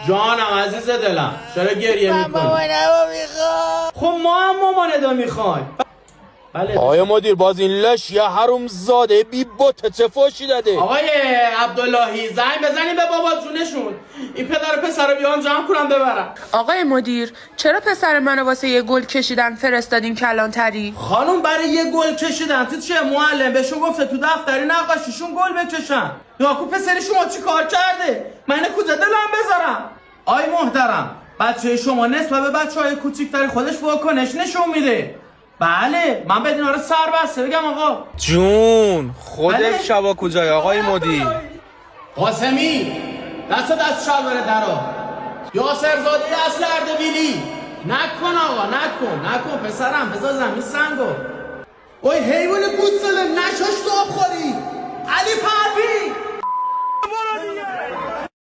جانم عزیز دلم چرا گریه میکنی؟ مامانمو میخوام. خب ما هم مامانتو میخوایم. بله آقای مدیر باز این لش یه حروم زاده بی بوت چه فوشی داده. آقای عبداللهی زنگ بزنیم به بابا جونشون این پدر پسر رو بیان جمع کنم ببرم. آقای مدیر چرا پسر منو واسه یه گل کشیدن فرستادین کلانتری؟ خانم برای یه گل کشیدن تو چه معلم بهشون گفته تو دفتری نقاشیشون گل بکشن. ناکو پسری شما چی کار کرده؟ من کجا دلم بذارم؟ آی محترم بچه شما نسبت به بچه‌های کوچیک‌تر خودش واکنش نشون میده. بله من بدین آره سر بسته بگم آقا جون خودت بله. شبا کجای آقای مدیر؟ قاسمی دست شلوار درا یاسر زاده اصل اردبیلی نکن آقا نکن پسرم بذار زمین سنگو. اوی حیوان گوساله نشاش تو آب خوری علی پروین.